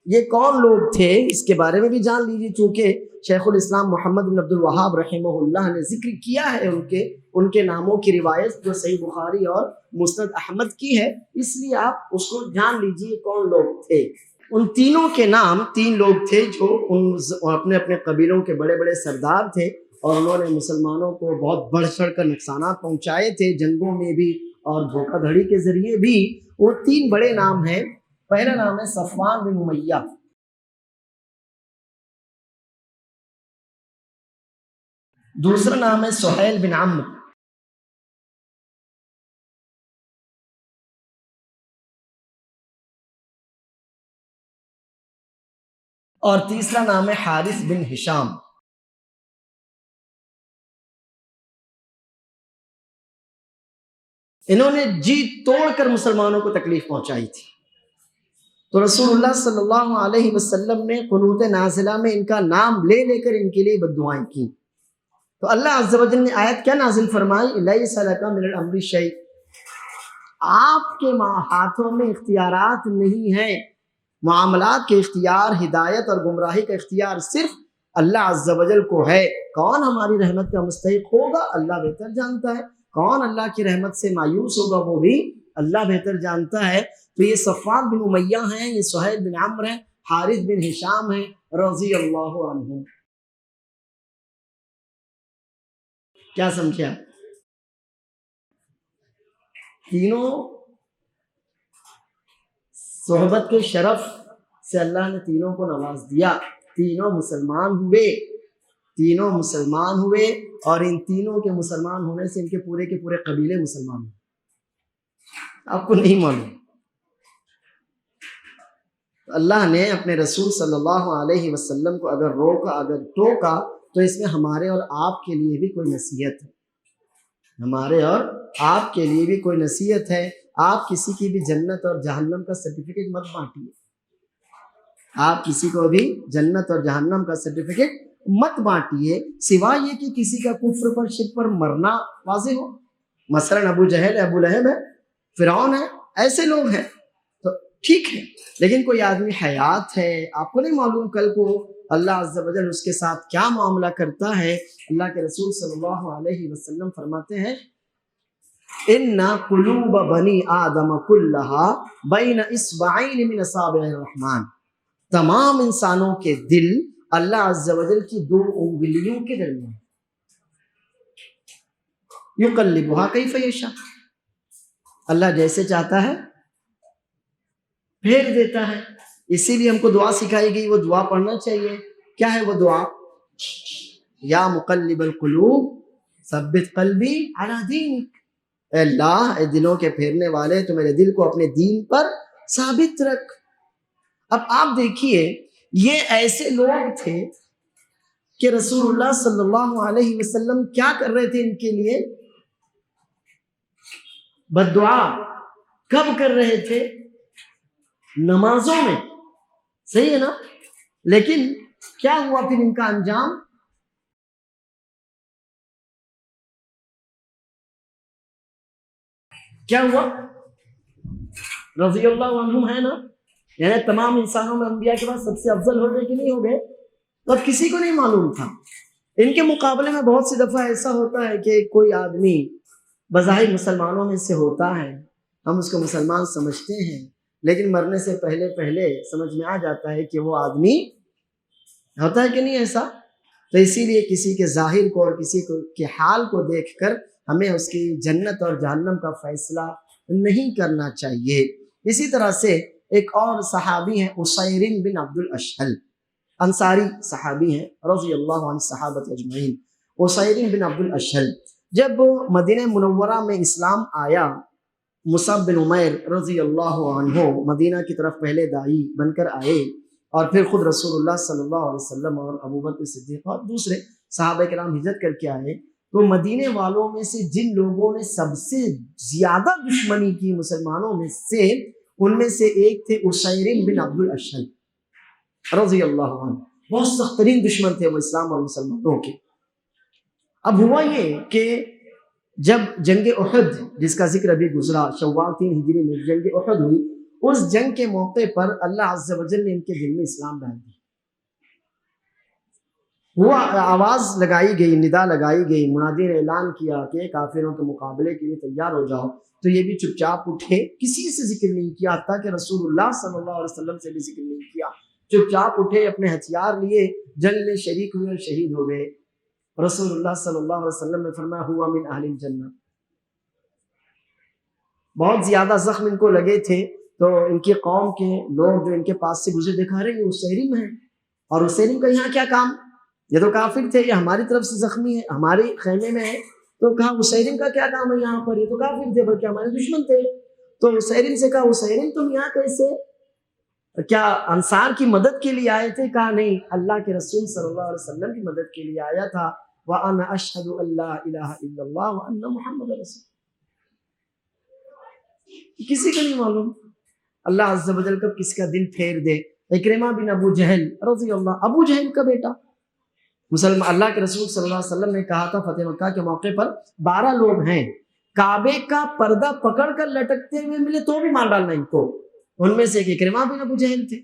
یہ کون لوگ تھے اس کے بارے میں بھی جان لیجیے، چونکہ شیخ الاسلام محمد بن عبد الوہاب رحمہ اللہ نے ذکر کیا ہے ان کے ناموں کی روایت جو صحیح بخاری اور مسند احمد کی ہے، اس لیے آپ اس کو جان لیجیے کون لوگ تھے. ان تینوں کے نام، تین لوگ تھے جو اپنے اپنے قبیلوں کے بڑے بڑے سردار تھے اور انہوں نے مسلمانوں کو بہت بڑھ چڑھ کر نقصانات پہنچائے تھے جنگوں میں بھی اور دھوکہ دھڑی کے ذریعے بھی. وہ تین بڑے نام ہیں. پہلا نام ہے صفوان بن امیہ، دوسرا نام ہے سہیل بن عمرو، اور تیسرا نام ہے حارث بن ہشام. انہوں نے جی توڑ کر مسلمانوں کو تکلیف پہنچائی تھی. تو رسول اللہ صلی اللہ علیہ وسلم نے قنوت نازلہ میں ان کا نام لے لے کر ان کے لیے بد دعائیں کی. تو اللہ عز و جل نے آیت کیا نازل فرمائی؟ لیس لک من الامر شیء، آپ کے ہاتھوں میں اختیارات نہیں ہیں. معاملات کے اختیار، ہدایت اور گمراہی کا اختیار صرف اللہ عز و جل کو ہے. کون ہماری رحمت کا مستحق ہوگا اللہ بہتر جانتا ہے، کون اللہ کی رحمت سے مایوس ہوگا وہ بھی اللہ بہتر جانتا ہے. تو یہ صفوان بن امیہ ہیں، یہ سہیل بن عمرو ہیں، حارث بن ہشام ہیں رضی اللہ عنہ. کیا سمجھے آپ؟ تینوں صحبت کے شرف سے اللہ نے تینوں کو نواز دیا. تینوں مسلمان ہوئے اور ان تینوں کے مسلمان ہونے سے ان کے پورے قبیلے مسلمان ہوئے. آپ کو نہیں معلوم؟ اللہ نے اپنے رسول صلی اللہ علیہ وسلم کو اگر روکا، اگر ٹوکا، تو اس میں ہمارے اور آپ کے لیے بھی کوئی نصیحت ہے. ہمارے اور آپ کے لیے بھی کوئی نصیحت ہے. آپ کسی کی بھی جنت اور جہنم کا سرٹیفکیٹ مت بانٹیے. آپ کسی کو بھی جنت اور جہنم کا سرٹیفکیٹ مت بانٹیے سوائے یہ کہ کسی کا کفر پر شرک پر مرنا واضح ہو. مثلا ابو جہل ہے، ابو لہب ہے، فرعون ہے، ایسے لوگ ہیں تو ٹھیک ہے. لیکن کوئی آدمی حیات ہے، آپ کو نہیں معلوم کل کو اللہ عز و جل اس کے ساتھ کیا معاملہ کرتا ہے. اللہ کے رسول صلی اللہ علیہ وسلم فرماتے ہیں ان قلوب بنی آدم کلھا بین اصبعین من اصابع الرحمن، تمام انسانوں کے دل اللہ عز و جل کی دو انگلیوں کے درمیان. یقلبھا کیف یشاء، اللہ جیسے چاہتا ہے پھیر دیتا ہے. اسی لیے ہم کو دعا سکھائی گئی، وہ دعا پڑھنا چاہیے. کیا ہے وہ دعا؟ یا مقلب القلوب ثبت قلبی علی دینک، اے اللہ، اے دلوں کے پھیرنے والے، تو میرے دل کو اپنے دین پر ثابت رکھ. اب آپ دیکھیے یہ ایسے لوگ تھے کہ رسول اللہ صلی اللہ علیہ وسلم کیا کر رہے تھے ان کے لیے؟ بد دعا. کب کر رہے تھے؟ نمازوں میں. صحیح ہے نا؟ لیکن کیا ہوا پھر ان کا انجام؟ کیا ہوا؟ رضی اللہ عنہم ہے نا، یعنی تمام انسانوں میں انبیاء کے بعد سب سے افضل ہو گئے کہ نہیں ہو گئے؟ تو اب کسی کو نہیں معلوم تھا۔ ان کے مقابلے میں بہت سی دفعہ ایسا ہوتا ہے کہ کوئی آدمی بظاہر مسلمانوں میں سے ہوتا ہے، ہم اس کو مسلمان سمجھتے ہیں، لیکن مرنے سے پہلے پہلے سمجھ میں آ جاتا ہے کہ وہ آدمی ہوتا ہے کہ نہیں ایسا۔ تو اسی لیے کسی کے ظاہر کو اور کسی کے حال کو دیکھ کر ہمیں اس کی جنت اور جہنم کا فیصلہ نہیں کرنا چاہیے۔ اسی طرح سے ایک اور صحابی ہیں اسیرین بن عبد الاشہل، انصاری صحابی ہیں رضی اللہ عنہ صحابت اجمعین۔ اسیرین بن عبد الاشہل جب مدینہ منورہ میں اسلام آیا، مصعب بن عمیر رضی اللہ عنہ مدینہ کی طرف پہلے داعی بن کر آئے، اور پھر خود رسول اللہ صلی اللہ علیہ وسلم اور ابوبکر صدیق اور دوسرے صحابہ کرام ہجرت کر کے آئے، تو مدینے والوں میں سے جن لوگوں نے سب سے زیادہ دشمنی کی مسلمانوں میں سے، ان میں سے ایک تھے اسیرین بن عبد الاشہل رضی اللہ عنہ۔ بہت سخت ترین دشمن تھے وہ اسلام اور مسلمانوں کے۔ اب ہوا یہ کہ جب جنگ احد، جس کا ذکر ابھی گزرا، شوال 3 ہجری میں جنگ احد ہوئی، اس جنگ کے موقع پر اللہ عز و جل نے ان کے دل میں اسلام ڈال دی۔ ہوا آواز لگائی گئی، ندا لگائی گئی، منادی نے اعلان کیا کہ کافروں کے مقابلے کے لیے تیار ہو جاؤ، تو یہ بھی چپ چاپ اٹھے، کسی سے ذکر نہیں کیا، حتیٰ کہ رسول اللہ صلی اللہ علیہ وسلم سے بھی ذکر نہیں کیا، چپ چاپ اٹھے، اپنے ہتھیار لیے جنگ میں شریک ہوئے اور شہید ہو گئے۔ رسول اللہ صلی اللہ علیہ وسلم نے فرمایا ہوا من اہل الجنہ۔ بہت زیادہ زخم ان کو لگے تھے، تو ان کی قوم کے لوگ جو ان کے پاس سے گزرے دکھا رہے ہیں اسیرین ہیں، اور اسیرین کا یہاں کیا کام؟ یہ تو کافر تھے، یہ ہماری طرف سے زخمی ہے، ہمارے خیمے میں ہے، تو کہا اسیرین کا کیا کام ہے یہاں پر؟ یہ تو کافر تھے بلکہ ہمارے دشمن تھے۔ تو اسیرین سے کہا اسیرین تم یہاں کیسے؟ کیا انصار کی مدد کے لیے آئے تھے؟ کہا نہیں، اللہ کے رسول صلی اللہ علیہ وسلم کی مدد کے لیے آیا تھا۔ وَأَنَا أَشْهَدُ أَن لَا إِلَهَ إِلَّا اللَّهُ وَأَنَّ مُحَمَّدَ رَسُولُ۔ کسی کو نہیں معلوم اللہ عز و جل کب کس کا دل پھیر دے۔ اکرمہ بن ابو جہل رضی اللہ، ابو جہل کا بیٹا، مسلمان، اللہ کے رسول صلی اللہ علیہ وسلم نے کہا تھا فتح مکہ کے موقع پر 12 لوگ ہیں، کعبے کا پردہ پکڑ کر لٹکتے ہوئے ملے تو بھی مار ڈالنا ان کو۔ ان میں سے ایک اکرمہ بن ابو جہل تھے۔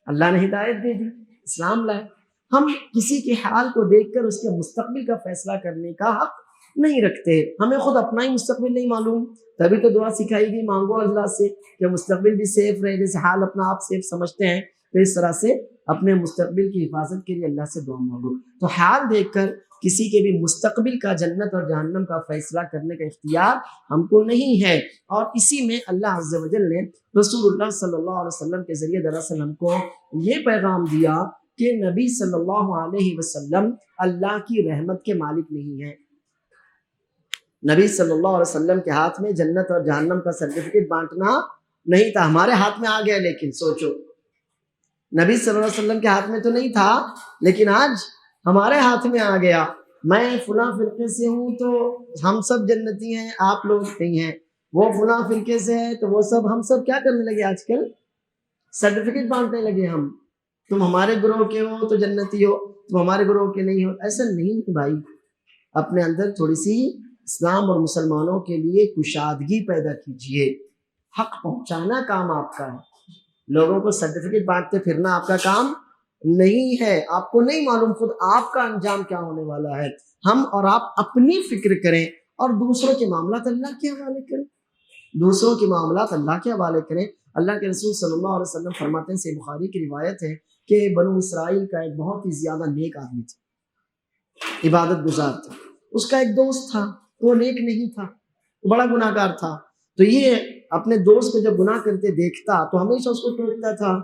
اللہ نے ہدایت دے دی، اسلام لائے۔ ہم کسی کے حال کو دیکھ کر اس کے مستقبل کا فیصلہ کرنے کا حق نہیں رکھتے، ہمیں خود اپنا ہی مستقبل نہیں معلوم، تبھی تو دعا سکھائی گئی مانگو اللہ سے کہ مستقبل بھی سیف رہے، جیسے حال اپنا آپ سیف سمجھتے ہیں تو اس طرح سے اپنے مستقبل کی حفاظت کے لیے اللہ سے دعا مانگو۔ تو حال دیکھ کر کسی کے بھی مستقبل کا، جنت اور جہنم کا فیصلہ کرنے کا اختیار ہم کو نہیں ہے، اور اسی میں اللہ عز و جل نے رسول اللہ صلی اللہ علیہ وسلم کے ذریعے دراصل ہم کو یہ پیغام دیا کہ نبی صلی اللہ علیہ وسلم اللہ کی رحمت کے مالک نہیں ہیں۔ نبی صلی اللہ علیہ وسلم کے ہاتھ میں جنت اور جہنم کا سرٹیفکیٹ بانٹنا نہیں تھا، ہمارے ہاتھ میں آ گیا، لیکن سوچو نبی صلی اللہ علیہ وسلم کے ہاتھ میں تو نہیں تھا، لیکن آج ہمارے ہاتھ میں آ گیا۔ میں فلاں فرقے سے ہوں تو ہم سب جنتی ہیں، آپ لوگ نہیں ہیں، وہ فلاں فرقے سے ہے تو وہ سب، ہم سب کیا کرنے لگے آج کل؟ سرٹیفکیٹ بانٹنے لگے ہم، تم ہمارے گروہ کے ہو تو جنتی ہو، تم ہمارے گروہ کے نہیں ہو۔ ایسا نہیں ہے بھائی، اپنے اندر تھوڑی سی اسلام اور مسلمانوں کے لیے کشادگی پیدا کیجئے۔ حق پہنچانا کام آپ کا ہے، لوگوں کو سرٹیفکیٹ بانٹتے پھرنا آپ کا کام نہیں ہے۔ آپ کو نہیں معلوم خود آپ کا انجام کیا ہونے والا ہے۔ ہم اور آپ اپنی فکر کریں اور دوسروں کے معاملات اللہ کے حوالے کریں، دوسروں کے معاملات اللہ کے حوالے کریں۔ اللہ کے رسول صلی اللہ علیہ وسلم فرماتے ہیں، صحیح بخاری کی روایت ہے کہ بنو اسرائیل کا ایک بہت ہی زیادہ نیک آدمی تھا، عبادت گزار تھا، اس کا ایک دوست تھا، وہ نیک نہیں تھا، وہ بڑا گناہ گار تھا۔ تو یہ اپنے دوست کو جب گناہ کرتے دیکھتا تو ہمیشہ اس کو ٹوکتا تھا،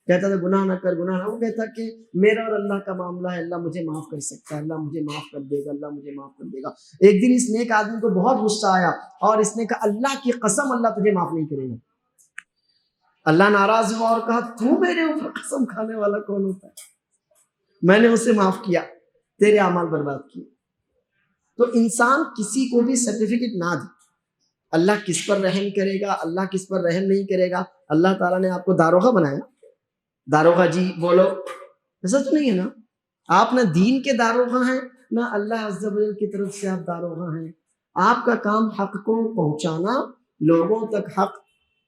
کہتا تھا گناہ نہ کر، گناہ نہ۔ وہ کہتا کہ میرا اور اللہ کا معاملہ ہے، اللہ مجھے معاف کر سکتا ہے، اللہ مجھے معاف کر دے گا، اللہ مجھے معاف کر دے گا۔ ایک دن اس نیک آدمی کو بہت غصہ آیا اور اس نے کہا اللہ کی قسم اللہ تجھے معاف نہیں کرے گا۔ اللہ ناراض ہوا اور کہا تو میرے اوپر قسم کھانے والا کون ہوتا ہے؟ میں نے اسے معاف کیا، تیرے اعمال برباد کیے۔ تو انسان کسی کو بھی سرٹیفکیٹ نہ دے، اللہ کس پر رحم کرے گا، اللہ کس پر رحم نہیں کرے گا۔ اللہ تعالیٰ نے آپ کو داروغہ بنایا، داروغہ جی بولو، ایسا تو نہیں ہے نا، آپ نہ دین کے داروغہ ہیں نہ اللہ عز و جل کی طرف سے آپ داروغہ ہیں۔ آپ کا کام حق کو پہنچانا لوگوں تک حق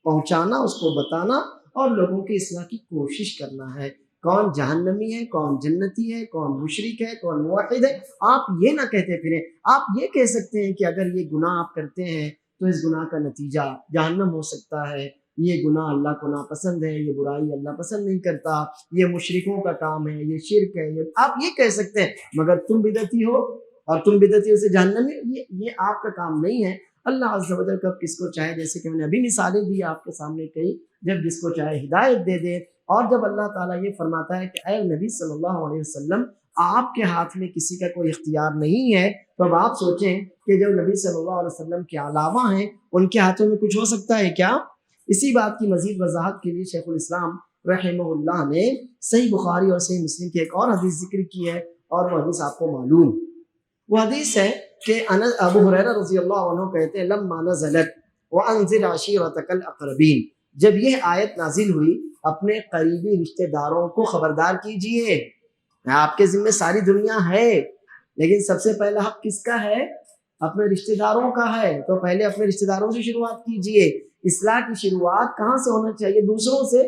پہنچانا، اس کو بتانا اور لوگوں کی اصلاح کی کوشش کرنا ہے۔ کون جہنمی ہے، کون جنتی ہے، کون مشرک ہے، کون موحد ہے، آپ یہ نہ کہتے پھریں۔ آپ یہ کہہ سکتے ہیں کہ اگر یہ گناہ آپ کرتے ہیں تو اس گناہ کا نتیجہ جہنم ہو سکتا ہے، یہ گناہ اللہ کو ناپسند ہے، یہ برائی اللہ پسند نہیں کرتا، یہ مشرکوں کا کام ہے، یہ شرک ہے، یہ آپ یہ کہہ سکتے ہیں۔ مگر تم بدعتی ہو اور تم بدعتیوں سے جہنمی، یہ آپ کا کام نہیں ہے۔ اللہ عز و جل کب کس کو چاہے، جیسے کہ میں نے ابھی مثالیں دی آپ کے سامنے کئی، جب جس کو چاہے ہدایت دے دے۔ اور جب اللہ تعالیٰ یہ فرماتا ہے کہ اے نبی صلی اللہ علیہ وسلم آپ کے ہاتھ میں کسی کا کوئی اختیار نہیں ہے، تو اب آپ سوچیں کہ جو نبی صلی اللہ علیہ وسلم کے علاوہ ہیں ان کے ہاتھوں میں کچھ ہو سکتا ہے کیا؟ اسی بات کی مزید وضاحت کے لیے شیخ الاسلام رحمہ اللہ نے صحیح بخاری اور صحیح مسلم کی ایک اور حدیث ذکر کی ہے، اور وہ حدیث آپ کو معلوم، وہ حدیث ہے کہ ابو ہریرہ رضی اللہ عنہ کہتے ہیں لما نزلت وانذر عشیرتک الاقربین، جب یہ آیت نازل ہوئی اپنے قریبی رشتہ داروں کو خبردار کیجئے۔ آپ کے ذمہ ساری دنیا ہے، لیکن سب سے پہلا حق کس کا ہے؟ اپنے رشتہ داروں کا ہے، تو پہلے اپنے رشتہ داروں سے شروعات کیجئے۔ اصلاح کی شروعات کہاں سے ہونا چاہیے؟ دوسروں سے۔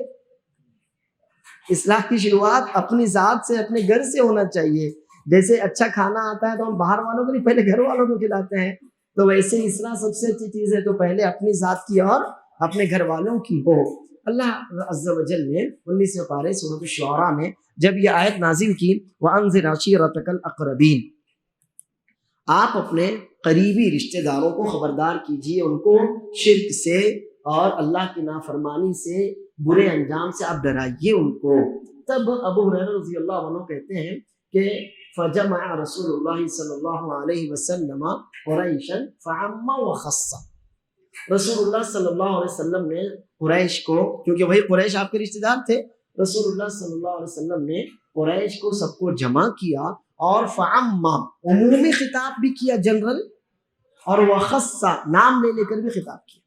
اصلاح کی شروعات اپنی ذات سے، اپنے گھر سے ہونا چاہیے۔ جیسے اچھا کھانا آتا ہے تو ہم باہر والوں کو نہیں، پہلے گھر والوں کو کھلاتے ہیں، تو ویسے ہی اصلاح سب سے اچھی چیز ہے، تو پہلے اپنی ذات کی اور اپنے گھر والوں کی ہو۔ اللہ عز و جل نے 19ویں پارے سورۃ الشعراء میں جب یہ آیت نازل کی وَأَنذِرْ عَشِيرَتَكَ الْأَقْرَبِينَ، آپ اپنے قریبی رشتہ داروں کو خبردار کیجئے، ان کو شرک سے اور اللہ کی نافرمانی سے، برے انجام سے آپ ڈرائیے ان کو۔ تب ابو ہریرہ رضی اللہ عنہ کہتے ہیں کہ فَجَمَعَ رسول اللہ صلی اللہ علیہ وسلم قریشا فعم وخص، رسول اللہ صلی اللہ علیہ وسلم نے قریش کو، کیونکہ وہی قریش آپ کے رشتہ دار تھے، رسول اللہ صلی اللہ علیہ وسلم نے قریش کو سب کو جمع کیا، اور فعم عمومی خطاب بھی کیا، جنرل، اور وخص نام لے کر بھی خطاب کیا۔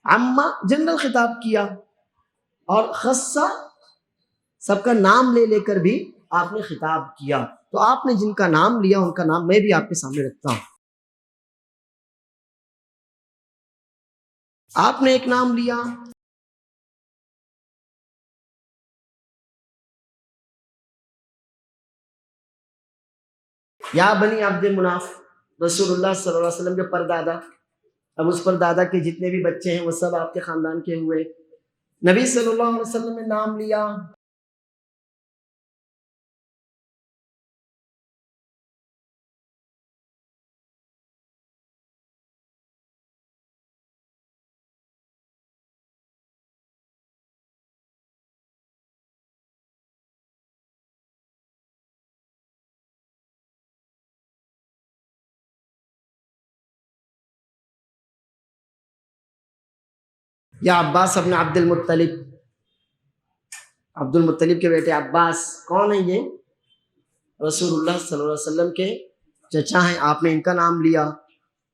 عم جنرل خطاب کیا، اور خص سب کا نام لے کر بھی آپ نے خطاب کیا۔ تو آپ نے جن کا نام لیا ان کا نام میں بھی آپ کے سامنے رکھتا ہوں۔ آپ نے ایک نام لیا، یا بنی عبد مناف، رسول اللہ صلی اللہ علیہ وسلم کے پردادا، اب اس پردادا کے جتنے بھی بچے ہیں وہ سب آپ کے خاندان کے ہوئے۔ نبی صلی اللہ علیہ وسلم نے نام لیا، یا عباس ابن عبد المطلب، عبد المطلب کے بیٹے عباس، کون ہیں یہ؟ رسول اللہ صلی اللہ علیہ وسلم کے چچا ہیں، آپ نے ان کا نام لیا۔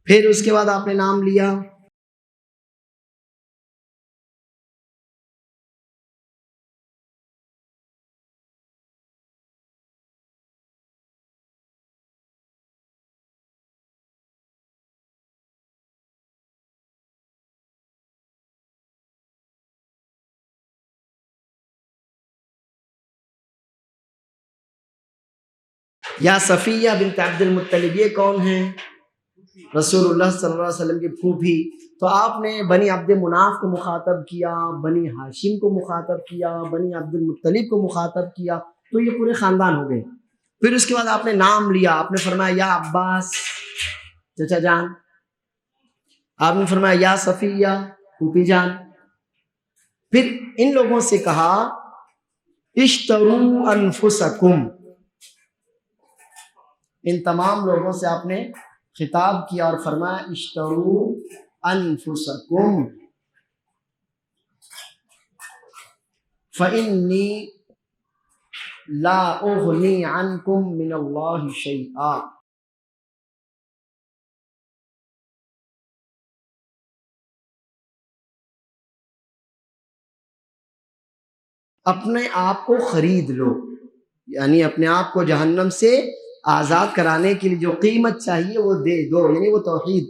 پھر اس کے بعد آپ نے نام لیا یا صفیہ بنت عبد المطلب، یہ کون ہیں؟ رسول اللہ صلی اللہ علیہ وسلم کی پھوپھی۔ تو آپ نے بنی عبد مناف کو مخاطب کیا، بنی ہاشم کو مخاطب کیا، بنی عبد المطلب کو مخاطب کیا، تو یہ پورے خاندان ہو گئے۔ پھر اس کے بعد آپ نے نام لیا، آپ نے فرمایا یا عباس چچا جان، آپ نے فرمایا یا صفیہ پھوپھی جان۔ پھر ان لوگوں سے کہا اشتروا انفسکم، ان تمام لوگوں سے آپ نے خطاب کیا اور فرمایا اشتروا انفسکم فإنی لا اغنی عنکم من اللہ شیئا، اپنے آپ کو خرید لو، یعنی اپنے آپ کو جہنم سے آزاد کرانے کے لیے جو قیمت چاہیے وہ دے دو، یعنی وہ توحید،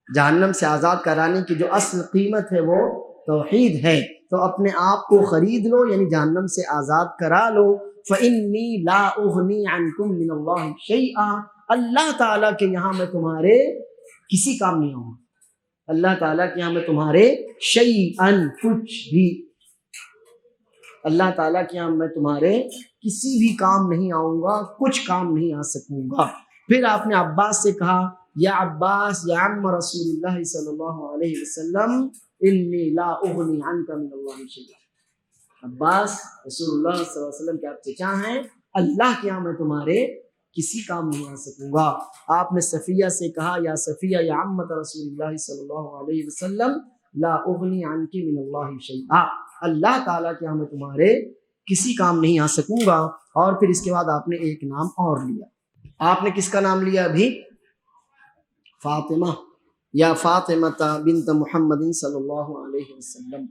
جہنم سے آزاد کرانے کی جو اصل قیمت ہے وہ توحید ہے. تو اپنے آپ کو خرید لو، یعنی جہنم سے آزاد کرا لو. فَإِنِّي لَا أُغْنِي عَنْكُم مِّنَ اللَّهِ شَيْئًا، اللہ تعالیٰ کے یہاں میں تمہارے کسی کام نہیں آؤں گا. اللہ تعالیٰ کے یہاں میں تمہارے شیئاً کچھ بھی، اللہ تعالیٰ کے یہاں میں تمہارے کسی بھی کام نہیں آؤں گا، کچھ کام نہیں آ سکوں گا. پھر آپ نے عباس سے کہا یا عباس یا عم رسول اللہ صلی اللہ علیہ وسلم انی لا اغنی عنک من اللہ شیئا. عباس رسول اللہ صلی اللہ علیہ وسلم کے آپ چچا ہیں، اللہ کے یہاں میں تمہارے کسی کام نہیں آ سکوں گا. آپ نے صفیہ سے کہا یا صفیہ یا عمت رسول اللہ صلی اللہ علیہ وسلم لا اغنی عنک من اللہ شیئا، اللہ تعالیٰ کے یہاں میں تمہارے کسی کام نہیں آ سکوں گا. اور پھر اس کے بعد آپ نے ایک نام اور لیا. آپ نے کس کا نام لیا ابھی؟ فاطمہ، یا فاطمہ بنت محمد صلی اللہ علیہ وسلم.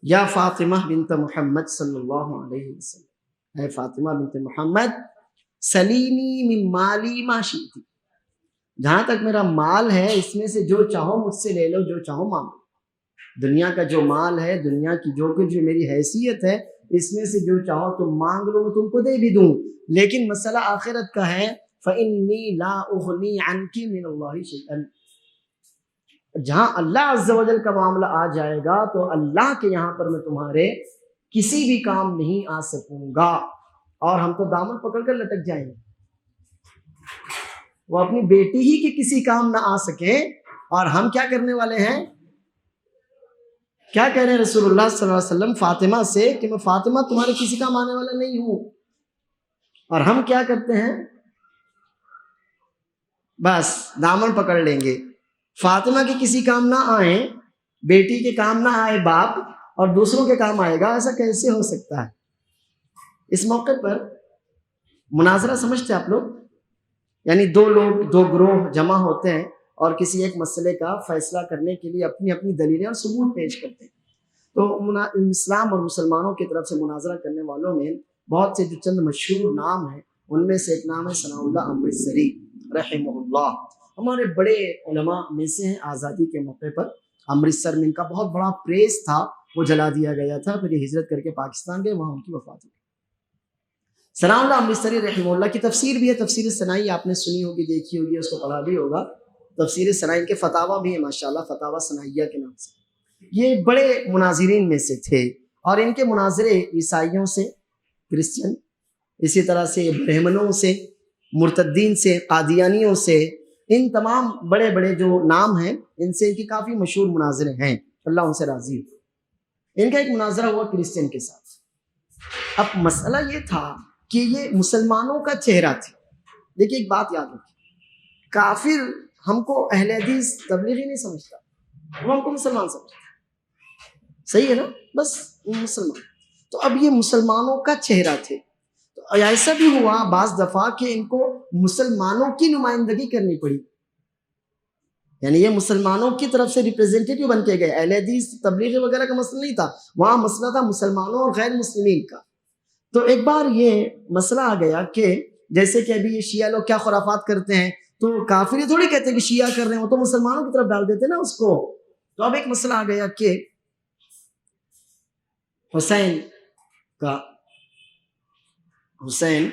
یا فاطمہ بنت محمد صلی اللہ علیہ وسلم، اے فاطمہ بنت محمد، سلینی من مالی ما شئتی، جہاں تک میرا مال ہے اس میں سے جو چاہو مجھ سے لے لو، جو چاہو مانگو. دنیا کا جو مال ہے، دنیا کی جو کچھ میری حیثیت ہے، اس میں سے جو چاہو تم مانگ لو، میں تم کو دے بھی دوں. لیکن مسئلہ آخرت کا ہے، فَإِنِّي لَا أُغْنِي عَنْكِ مِنَ اللَّهِ شَيْئًا. جہاں اللہ عز و جل کا معاملہ آ جائے گا تو اللہ کے یہاں پر میں تمہارے کسی بھی کام نہیں آ سکوں گا. اور ہم تو دامن پکڑ کر لٹک جائیں گے. وہ اپنی بیٹی ہی کے کسی کام نہ آ سکے، اور ہم کیا کرنے والے ہیں؟ کیا کہہ رہے ہیں رسول اللہ صلی اللہ علیہ وسلم فاطمہ سے کہ میں فاطمہ تمہارے کسی کام آنے والا نہیں ہوں. اور ہم کیا کرتے ہیں؟ بس دامن پکڑ لیں گے. فاطمہ کے کسی کام نہ آئیں، بیٹی کے کام نہ آئے باپ، اور دوسروں کے کام آئے گا، ایسا کیسے ہو سکتا ہے؟ اس موقع پر مناظرہ سمجھتے آپ لوگ؟ یعنی دو لوگ، دو گروہ جمع ہوتے ہیں اور کسی ایک مسئلے کا فیصلہ کرنے کے لیے اپنی اپنی دلیلیں اور ثبوت پیش کرتے ہیں. تو اسلام اور مسلمانوں کی طرف سے مناظرہ کرنے والوں میں بہت سے جو چند مشہور نام ہیں، ان میں سے ایک نام ہے ثناء اللہ امرتسری رحمہ اللہ. ہمارے بڑے علماء میں سے ہیں. آزادی کے موقع پر امرتسر میں ان کا بہت بڑا پریس تھا، وہ جلا دیا گیا تھا. پھر یہ ہجرت کر کے پاکستان گئے، وہاں ان کی وفات ہوئی. ثناء اللہ امرتسری رحمہ اللہ کی تفسیر بھی ہے، تفسیر ثنائی آپ نے سنی ہوگی، دیکھی ہوگی، اس کو پڑھا بھی ہوگا. تفسیر ثنائی کے فتاوا بھی ہے ماشاءاللہ، فتاوا ثنائیہ کے نام سے. یہ بڑے مناظرین میں سے تھے، اور ان کے مناظرے عیسائیوں سے، کرسچن، اسی طرح سے برہمنوں سے، مرتدین سے، قادیانیوں سے، ان تمام بڑے بڑے جو نام ہیں ان سے ان کی کافی مشہور مناظرے ہیں. اللہ ان سے راضی ہو. ان کا ایک مناظرہ ہوا کرسچن کے ساتھ. اب مسئلہ یہ تھا کہ یہ مسلمانوں کا چہرہ تھے. دیکھیے ایک بات یاد رکھیے، کافر ہم کو اہل حدیث تبلیغی نہیں سمجھتا، وہ ہم کو مسلمان سمجھتا. صحیح ہے نا؟ بس مسلمان. تو اب یہ مسلمانوں کا چہرہ تھے. تو ایسا بھی ہوا بعض دفعہ کہ ان کو مسلمانوں کی نمائندگی کرنی پڑی، یعنی یہ مسلمانوں کی طرف سے ریپریزنٹیٹیو بن کے گئے. اہل حدیث تبلیغ وغیرہ کا مسئلہ نہیں تھا، وہاں مسئلہ تھا مسلمانوں اور غیر مسلمین کا. تو ایک بار یہ مسئلہ آ گیا کہ جیسے کہ ابھی یہ شیعہ لوگ کیا خرافات کرتے ہیں، تو کافر یہ تھوڑی کہتے ہیں کہ شیعہ کر رہے ہیں، وہ تو مسلمانوں کی طرف ڈال دیتے نا اس کو. تو اب ایک مسئلہ آ گیا کہ حسین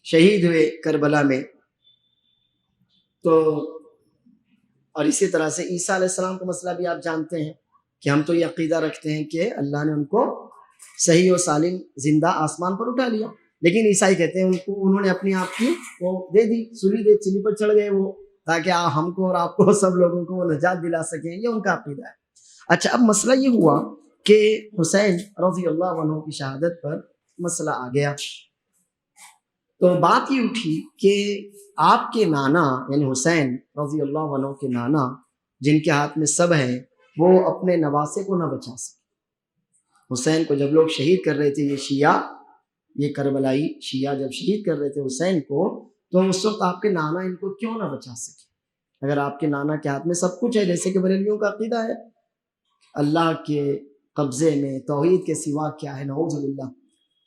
شہید ہوئے کربلا میں. تو اور اسی طرح سے عیسیٰ علیہ السلام کا مسئلہ بھی آپ جانتے ہیں کہ ہم تو یہ عقیدہ رکھتے ہیں کہ اللہ نے ان کو صحیح و سالم زندہ آسمان پر اٹھا لیا، لیکن عیسائی کہتے ہیں انہوں نے اپنی آپ کی وہ دے دی، سولی دے، چلی پر چڑھ گئے وہ، تاکہ ہم کو اور آپ کو سب لوگوں کو وہ نجات دلا سکیں. یہ ان کا عقیدہ ہے. اچھا، اب مسئلہ یہ ہوا کہ حسین رضی اللہ عنہ کی شہادت پر مسئلہ آ گیا، تو بات یہ اٹھی کہ آپ کے نانا یعنی حسین رضی اللہ عنہ کے نانا جن کے ہاتھ میں سب ہے وہ اپنے نواسے کو نہ بچا سکے۔ حسین کو جب لوگ شہید کر رہے تھے، یہ شیعہ، یہ کربلائی شیعہ جب شہید کر رہے تھے حسین کو، تو اس وقت آپ کے نانا ان کو کیوں نہ بچا سکے؟ اگر آپ کے نانا کے ہاتھ میں سب کچھ ہے، جیسے کہ بریلویوں کا عقیدہ ہے اللہ کے قبضے میں توحید کے سوا کیا ہے، نعوذ باللہ،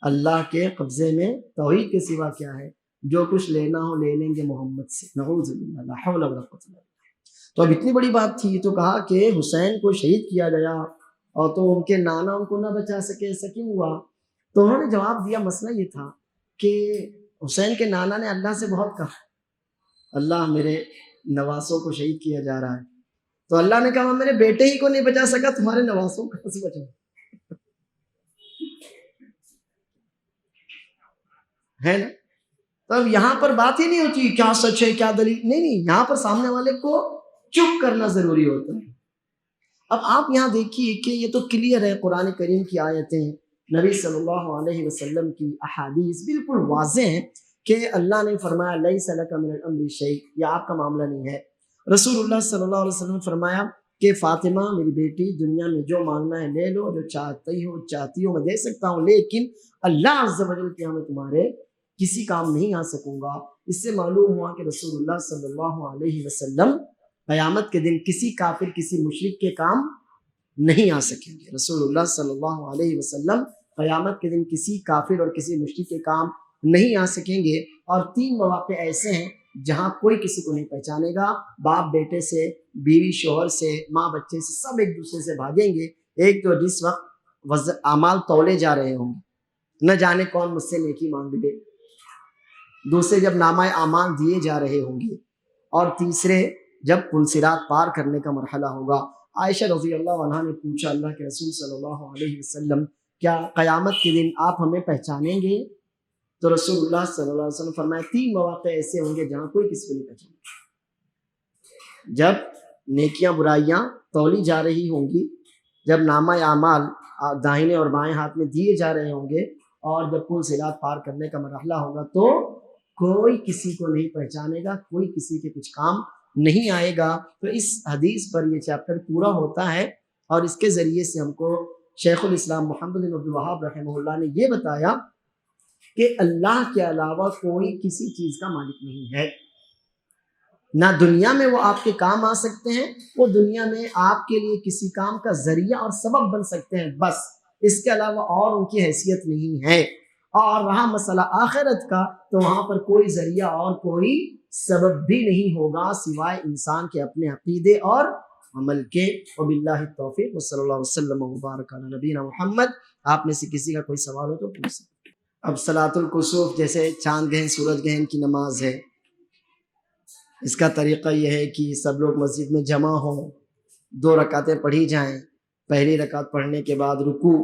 اللہ کے قبضے میں توحید کے سوا کیا ہے، جو کچھ لینا ہو لے لیں گے محمد سے، نعوذ باللہ، لا حول ولا قوت الا باللہ۔ تو اب اتنی بڑی بات تھی تو کہا کہ حسین کو شہید کیا گیا اور تو ان کے نانا ان کو نہ بچا سکے، ایسا کیوں ہوا؟ تو انہوں نے جواب دیا، مسئلہ یہ تھا کہ حسین کے نانا نے اللہ سے بہت کہا، اللہ میرے نواسوں کو شہید کیا جا رہا ہے، تو اللہ نے کہا میں میرے بیٹے ہی کو نہیں بچا سکا، تمہارے نواسوں کو کیسے بچاؤں؟ ہے نا؟ تو اب یہاں پر بات ہی نہیں ہوتی کیا سچ ہے کیا دلیل، نہیں، یہاں پر سامنے والے کو چپ کرنا ضروری ہوتا ہے۔ اب آپ یہاں دیکھیے کہ یہ تو کلیئر ہے، قرآن کریم کی آیتیں، نبی صلی اللہ علیہ وسلم کی احادیث بالکل واضح ہیں کہ اللہ نے فرمایا لیس لک من الامر شیء، یہ آپ کا معاملہ نہیں ہے۔ رسول اللہ صلی اللہ علیہ وسلم نے فرمایا کہ فاطمہ میری بیٹی، دنیا میں جو مانگنا ہے لے لو، جو چاہتی ہو میں دے سکتا ہوں، لیکن اللہ عز و جل کے میں تمہارے کسی کام نہیں آ سکوں گا۔ اس سے معلوم ہوا کہ رسول اللہ صلی اللہ علیہ وسلم قیامت کے دن کسی کافر کسی مشرک کے کام نہیں آ سکیں گے۔ رسول اللہ صلی اللہ علیہ وسلم قیامت کے دن کسی کافر اور کسی مشرک کے کام نہیں آ سکیں گے۔ اور 3 مواقع ایسے ہیں جہاں کوئی کسی کو نہیں پہچانے گا، باپ بیٹے سے، بیوی شوہر سے، ماں بچے سے، سب ایک دوسرے سے بھاگیں گے۔ ایک تو جس وقت اعمال تولے جا رہے ہوں گے، نہ جانے کون مجھ سے نیکی مانگ لے، دوسرے جب نامہ اعمال دیے جا رہے ہوں گے، اور تیسرے جب پل صراط پار کرنے کا مرحلہ ہوگا۔ عائشہ رضی اللہ عنہا نے پوچھا اللہ کے رسول صلی اللہ علیہ وسلم کیا قیامت کے دن آپ ہمیں پہچانیں گے؟ تو رسول اللہ صلی اللہ علیہ وسلم فرمایا 3 مواقع ایسے ہوں گے جہاں کوئی کسی کو نہیں پہچانے گا، جب نیکیاں برائیاں تولی جا رہی ہوں گی، جب نامہ اعمال داہنے اور بائیں ہاتھ میں دیے جا رہے ہوں گے، اور جب پل صراط پار کرنے کا مرحلہ ہوگا تو کوئی کسی کو نہیں پہچانے گا، کوئی کسی کے کچھ کام نہیں آئے گا۔ تو اس حدیث پر یہ چیپٹر پورا ہوتا ہے، اور اس کے ذریعے سے ہم کو شیخ الاسلام محمد بن عبد الوہاب رحمہ اللہ نے یہ بتایا کہ اللہ کے علاوہ کوئی کسی چیز کا مالک نہیں ہے، نہ دنیا میں وہ آپ کے کام آ سکتے ہیں، وہ دنیا میں آپ کے لیے کسی کام کا ذریعہ اور سبب بن سکتے ہیں، بس اس کے علاوہ اور ان کی حیثیت نہیں ہے۔ اور رہا مسئلہ آخرت کا، تو وہاں پر کوئی ذریعہ اور کوئی سبب بھی نہیں ہوگا سوائے انسان کے اپنے عقیدے اور عمل کے۔ وباللہ التوفیق، وصلی اللہ وسلم وبارک علی نبینا محمد۔ آپ میں سے کسی کا کوئی سوال ہو تو پوچھ سکتے۔ اب صلاۃ الکسوف جیسے چاند گہن سورج گہن کی نماز ہے، اس کا طریقہ یہ ہے کہ سب لوگ مسجد میں جمع ہوں، 2 رکعتیں پڑھی جائیں، پہلی رکعت پڑھنے کے بعد رکوع،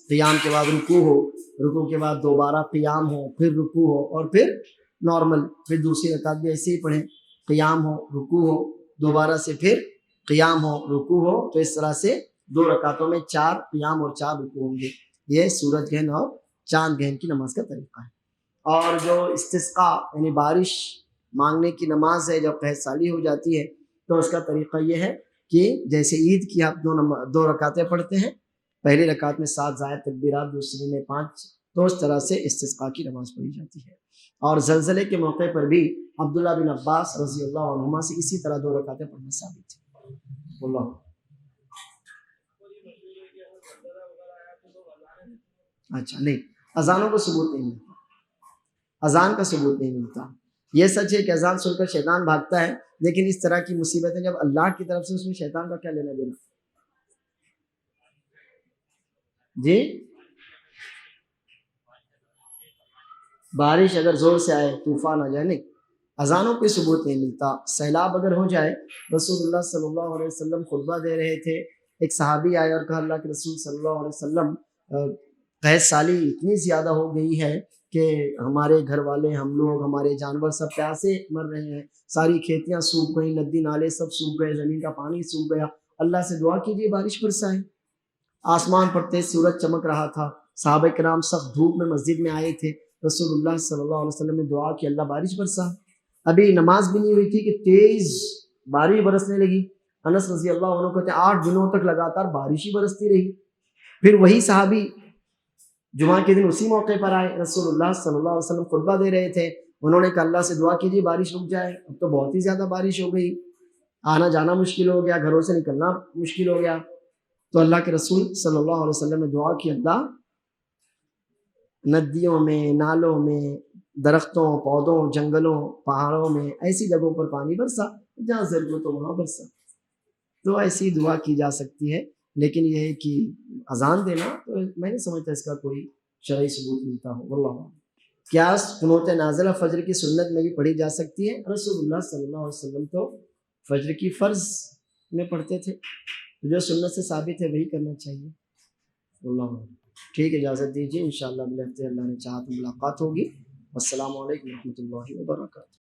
قیام کے بعد رکوع ہو، رکوع کے بعد دوبارہ قیام ہو، پھر رکوع ہو، اور پھر نارمل، پھر دوسری رکعت بھی ایسے ہی پڑھیں، قیام ہو، رکوع ہو، دوبارہ سے پھر قیام ہو، رکوع ہو، تو اس طرح سے 2 رکعتوں میں 4 قیام اور 4 رکوع ہوں گے۔ یہ سورج گہن اور چاند گہن کی نماز کا طریقہ ہے۔ اور جو استسقاء یعنی بارش مانگنے کی نماز ہے، جب قحط سالی ہو جاتی ہے، تو اس کا طریقہ یہ ہے کہ جیسے عید کی آپ 2 رکعتیں پڑھتے ہیں، پہلی رکعت میں 7 زائد تکبیرات، دوسری میں 5، تو اس طرح سے استسقاء کی نماز پڑھی جاتی ہے۔ اور زلزلے کے موقع پر بھی عبداللہ بن عباس رضی اللہ عنہما سے اسی طرح 2 رکعتیں پڑھنا ثابت ہے۔ اللہ اچھا، نہیں، اذانوں کو ثبوت نہیں ملتا، اذان کا ثبوت نہیں ملتا۔ یہ سچ ہے کہ اذان سن کر شیطان بھاگتا ہے، لیکن اس طرح کی مصیبتیں جب اللہ کی طرف سے، اس میں شیطان کا کیا لینا دینا؟ جی، بارش اگر زور سے آئے، طوفان آ جائے، نہیں، اذانوں پہ ثبوت نہیں ملتا۔ سیلاب اگر ہو جائے، رسول اللہ صلی اللہ علیہ وسلم خطبہ دے رہے تھے، ایک صحابی آئے اور کہا اللہ کے رسول صلی اللہ علیہ وسلم قحط سالی اتنی زیادہ ہو گئی ہے کہ ہمارے گھر والے، ہم لوگ، ہمارے جانور سب پیاسے مر رہے ہیں، ساری کھیتیاں سوکھ گئیں، ندی نالے سب سوکھ گئے، زمین کا پانی سوکھ گیا، اللہ سے دعا کیجیے بارش برسائے۔ آسمان پر تیز سورج چمک رہا تھا، صحابہ کرام سخت دھوپ میں مسجد میں آئے تھے، رسول اللہ صلی اللہ علیہ وسلم نے دعا کی اللہ بارش برسا۔ ابھی نماز بھی نہیں ہوئی تھی کہ تیز بارش برسنے لگی۔ انس رضی اللہ عنہ کہتے ہیں 8 دنوں تک لگاتار بارش ہی برستی رہی۔ پھر وہی صحابی جمعہ کے دن اسی موقع پر آئے، رسول اللہ صلی اللہ علیہ وسلم خطبہ دے رہے تھے، انہوں نے کہا اللہ سے دعا کیجیے بارش رک جائے، اب تو بہت ہی زیادہ بارش ہو گئی، آنا جانا مشکل ہو گیا، گھروں سے نکلنا مشکل ہو گیا۔ تو اللہ کے رسول صلی اللہ علیہ وسلم نے دعا کی اللہ ندیوں میں، نالوں میں، درختوں، پودوں، جنگلوں، پہاڑوں میں ایسی جگہوں پر پانی برسا جہاں ضرورت ہو وہاں برسا۔ تو ایسی دعا کی جا سکتی ہے، لیکن یہ ہے کہ اذان دینا تو میں نہیں سمجھتا اس کا کوئی شرعی ثبوت ملتا ہو، واللہ اعلم۔ کیا قنوت نازلہ فجر کی سنت میں بھی پڑھی جا سکتی ہے؟ رسول اللہ صلی اللہ علیہ وسلم تو فجر کی فرض میں پڑھتے تھے، جو سنت سے ثابت ہے وہی کرنا چاہیے، واللہ اعلم۔ ٹھیک ہے، اجازت دیجیے، انشاءاللہ اگلے ہفتے اللہ نے چاہا تو ملاقات ہوگی۔ السلام علیکم ورحمۃ اللہ وبرکاتہ۔